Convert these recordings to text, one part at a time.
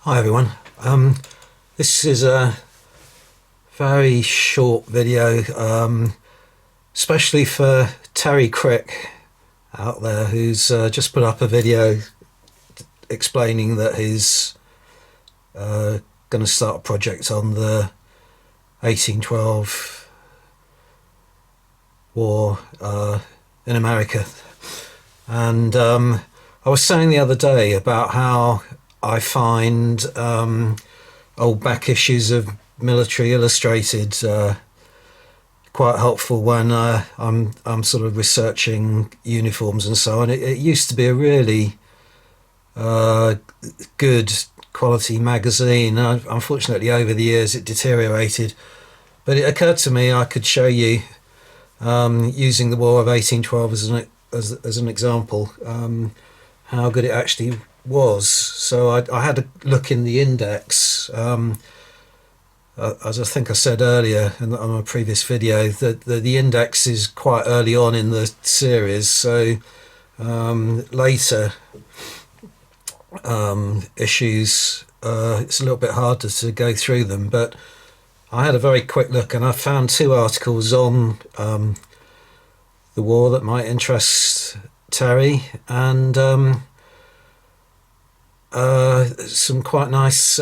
Hi everyone. This is a very short video, especially for Terry Crick out there, who's just put up a video explaining that he's going to start a project on the 1812 war in America. And I was saying the other day about how I find old back issues of Military Illustrated quite helpful when I'm sort of researching uniforms and so on. It used to be a really good quality magazine. Unfortunately, over the years it deteriorated, but it occurred to me I could show you, using the War of 1812 as an example, how good it actually was. So I had a look in the index. As I think I said earlier on a previous video, that the index is quite early on in the series, so later issues it's a little bit harder to go through them, but I had a very quick look and I found two articles on the war that might interest Terry, and some quite nice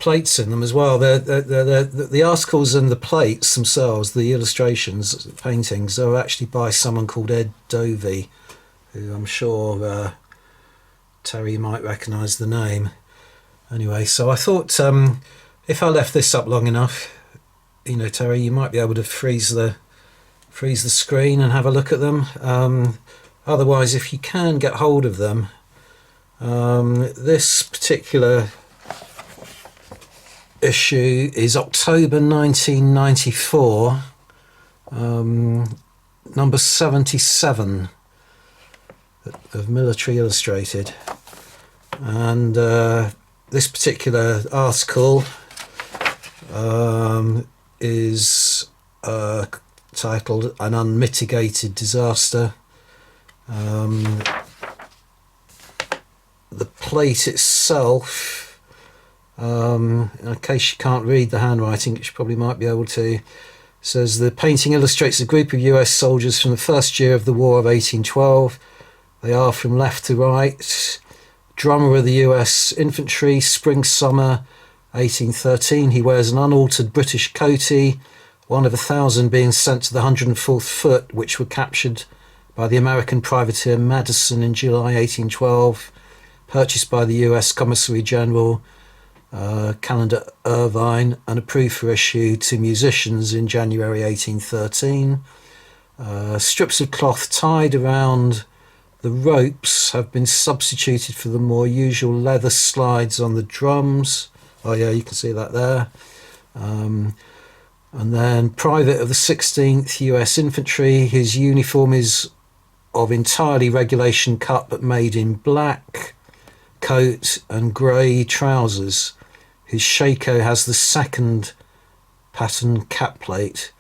plates in them as well. The articles and the plates themselves, the illustrations, paintings, are actually by someone called Ed Dovey, who I'm sure Terry might recognise the name. Anyway, so I thought if I left this up long enough, you know, Terry, you might be able to freeze the screen and have a look at them. Otherwise, if you can get hold of them, this particular issue is October 1994, number 77 of Military Illustrated, and this particular article is titled "An Unmitigated Disaster." The plate itself, in case you can't read the handwriting, which you probably might be able to, says the painting illustrates a group of US soldiers from the first year of the War of 1812. They are from left to right. Drummer of the US Infantry, spring-summer 1813. He wears an unaltered British coatee, one of 1,000 being sent to the 104th Foot, which were captured by the American privateer Madison in July 1812. Purchased by the US Commissary General Calendar Irvine and approved for issue to musicians in January 1813. Strips of cloth tied around the ropes have been substituted for the more usual leather slides on the drums. Oh yeah, you can see that there. And then Private of the 16th US Infantry. His uniform is of entirely regulation cut but made in black coat and grey trousers. His shako has the second pattern cap plate.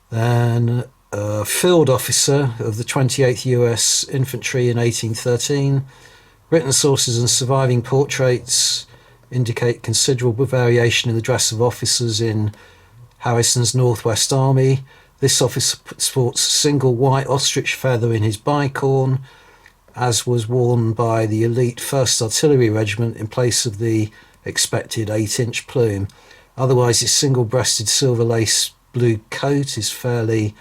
Then a field officer of the 28th US Infantry in 1813. Written sources and surviving portraits indicate considerable variation in the dress of officers in Harrison's Northwest Army. This officer sports a single white ostrich feather in his bicorn, as was worn by the elite 1st Artillery Regiment in place of the expected 8-inch plume. Otherwise, his single-breasted silver lace blue coat is fairly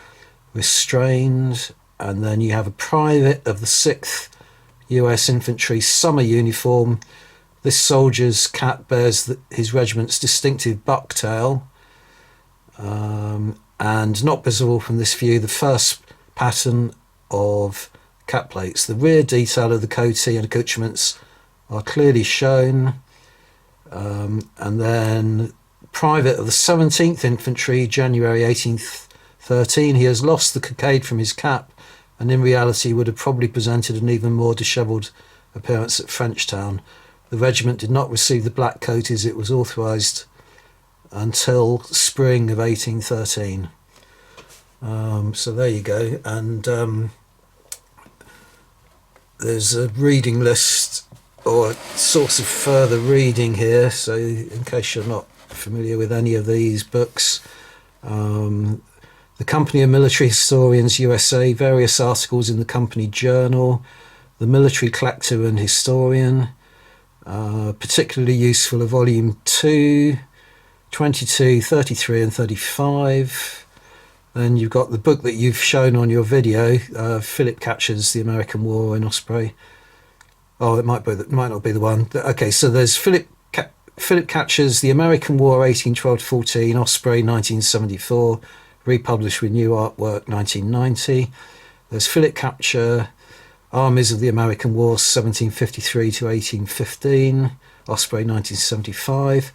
restrained. And then you have a private of the 6th US Infantry summer uniform. This soldier's cap bears his regiment's distinctive bucktail, and not visible from this view, the first pattern of cap plates. The rear detail of the coatee and accoutrements are clearly shown. And then Private of the 17th Infantry, January 1813. He has lost the cockade from his cap and in reality would have probably presented an even more dishevelled appearance at Frenchtown. The regiment did not receive the black coat as it was authorised until spring of 1813. So there you go. And there's a reading list or a source of further reading here. So in case you're not familiar with any of these books, the Company of Military Historians USA, various articles in the company journal, the Military Collector and Historian, particularly useful are volume 2, 22, 33 and 35. Then you've got the book that you've shown on your video, Philip Catcher's The American War in Osprey. Oh, it might not be the one. Okay, so there's Philip Catcher's The American War 1812-14, Osprey 1974, republished with new artwork 1990. There's Philip Catcher, Armies of the American War 1753 to 1815, Osprey 1975.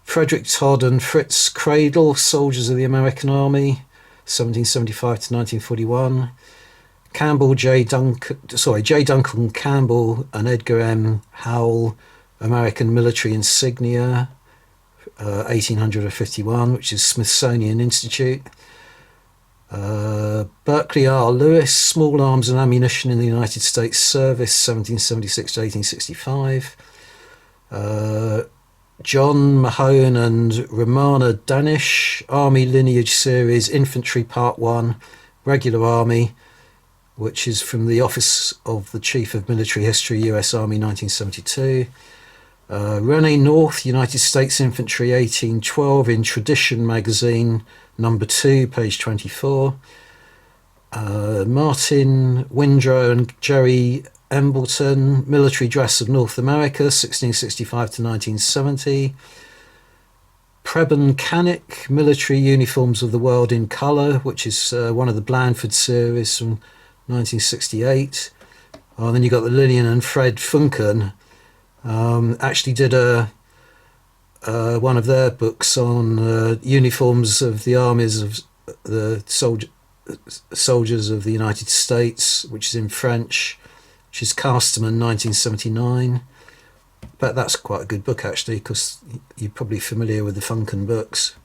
Frederick Todd and Fritz Cradle, Soldiers of the American Army 1775 to 1941. J. Duncan Campbell and Edgar M. Howell, American Military Insignia 1851, which is Smithsonian Institute. Berkeley R. Lewis, Small Arms and Ammunition in the United States Service 1776 to 1865. John Mahone and Romana Danish, Army Lineage Series, Infantry Part 1, Regular Army, which is from the Office of the Chief of Military History, US Army 1972. Rene North, United States Infantry 1812 in Tradition Magazine, number 2, page 24. Martin Windrow and Jerry Embleton, Military Dress of North America, 1665 to 1970. Preben Canick, Military Uniforms of the World in Colour, which is one of the Blandford series from 1968. Oh, then you got the Lillian and Fred Funken, actually did one of their books on uniforms of the armies of the soldiers of the United States, which is in French, which is Casterman 1979. But that's quite a good book actually, because you're probably familiar with the Funken books,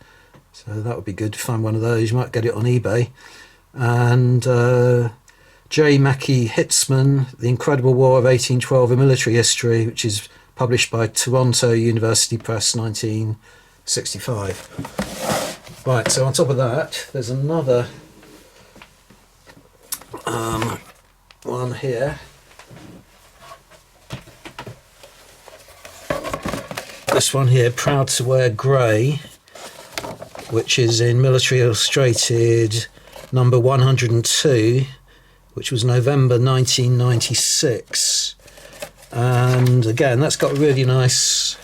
so that would be good to find one of those. You might get it on eBay. And J. Mackie Hitzman, The Incredible War of 1812, A Military History, which is published by Toronto University Press 1965. Right, so on top of that, there's another one here. This one here, Proud to Wear Grey, which is in Military Illustrated number 102, which was November 1996. And again, that's got a really nice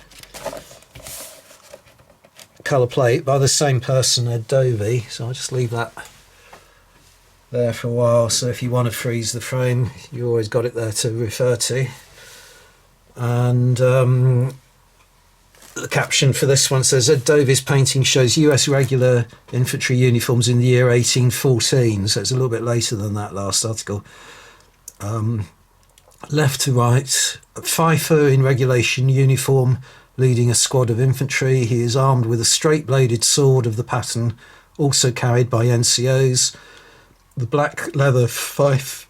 colour plate by the same person, Ed Dovey. So I'll just leave that there for a while. So if you want to freeze the frame, you always got it there to refer to. And the caption for this one says, Ed Dovey's painting shows US regular infantry uniforms in the year 1814. So it's a little bit later than that last article. Left to right, Pfeiffer in regulation uniform leading a squad of infantry. He is armed with a straight-bladed sword of the pattern also carried by NCOs. The black leather fife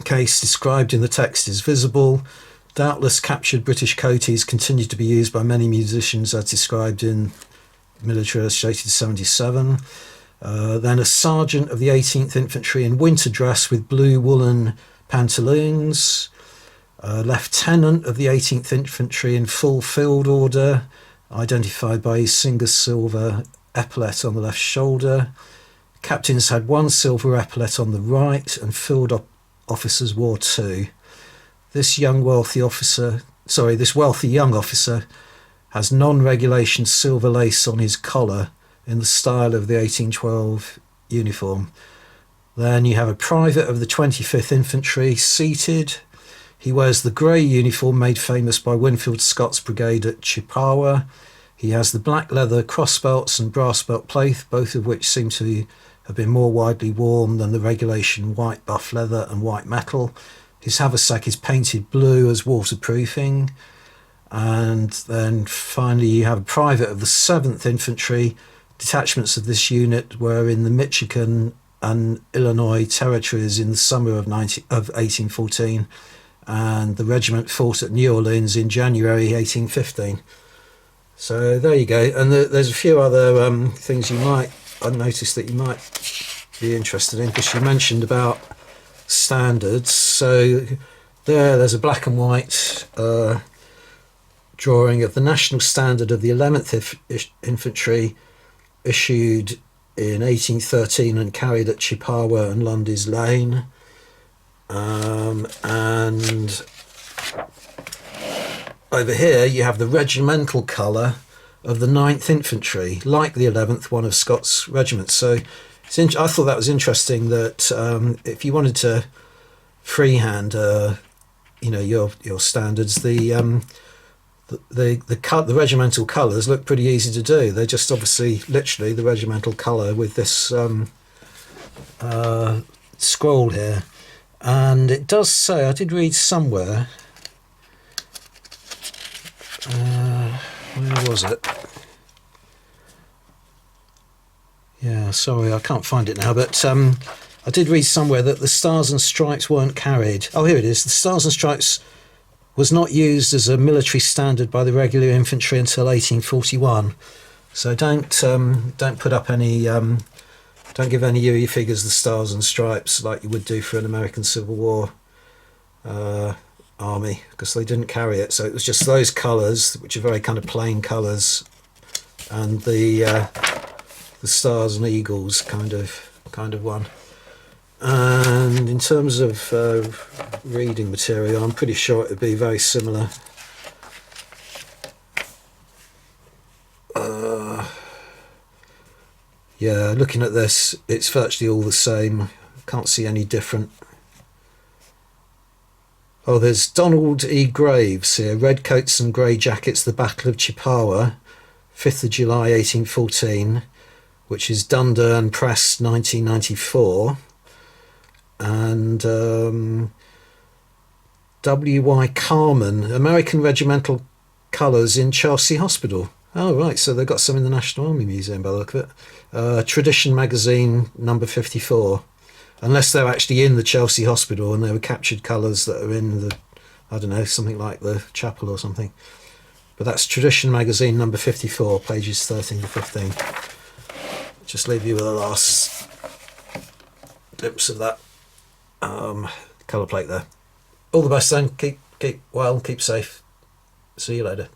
case described in the text is visible. Doubtless captured British coaties continue to be used by many musicians as described in Military Illustrated 77. Then a sergeant of the 18th Infantry in winter dress with blue woolen pantaloons. Lieutenant of the 18th Infantry in full field order, identified by his single silver epaulet on the left shoulder. Captains had one silver epaulet on the right, and field officers wore two. This wealthy young officer has non-regulation silver lace on his collar in the style of the 1812 uniform. Then you have a private of the 25th Infantry seated. He wears the grey uniform made famous by Winfield Scott's brigade at Chippewa. He has the black leather crossbelts and brass belt plate, both of which seem to have been more widely worn than the regulation white buff leather and white metal. His haversack is painted blue as waterproofing. And then finally you have a private of the 7th Infantry. Detachments of this unit were in the Michigan and Illinois territories in the summer of 1814, and the regiment fought at New Orleans in January 1815. So there you go. And there's a few other things I noticed that you might be interested in, because you mentioned about standards. So there's a black and white drawing of the national standard of the 11th Infantry, issued in 1813 and carried at Chippewa and Lundy's Lane. And over here you have the regimental colour of the 9th Infantry, like the 11th, one of Scott's regiments. So I thought that was interesting, that if you wanted to freehand your standards, the regimental colours look pretty easy to do. They're just obviously literally the regimental colour with this scroll here. And it does say, I did read somewhere, where was it? Yeah, sorry, I can't find it now, but I did read somewhere that the Stars and Stripes weren't carried. Oh, here it is. The Stars and Stripes was not used as a military standard by the regular infantry until 1841. So don't put up any, don't give any UE figures the Stars and Stripes like you would do for an American Civil War army, because they didn't carry it. So it was just those colours, which are very kind of plain colours, and the Stars and Eagles kind of one. And in terms of reading material, I'm pretty sure it would be very similar. Yeah, looking at this, it's virtually all the same. Can't see any different. Oh, there's Donald E. Graves here. Red coats and grey jackets, the Battle of Chippewa, 5th of July 1814, which is Dundurn Press 1994. And W.Y. Carman, American Regimental Colours in Chelsea Hospital. Oh, right, so they've got some in the National Army Museum by the look of it. Tradition magazine, number 54. Unless they're actually in the Chelsea Hospital and they were captured colours that are in the, I don't know, something like the chapel or something. But that's Tradition magazine, number 54, pages 13 to 15. Just leave you with a last glimpse of that colour plate there. All the best then. Keep well, keep safe. See you later.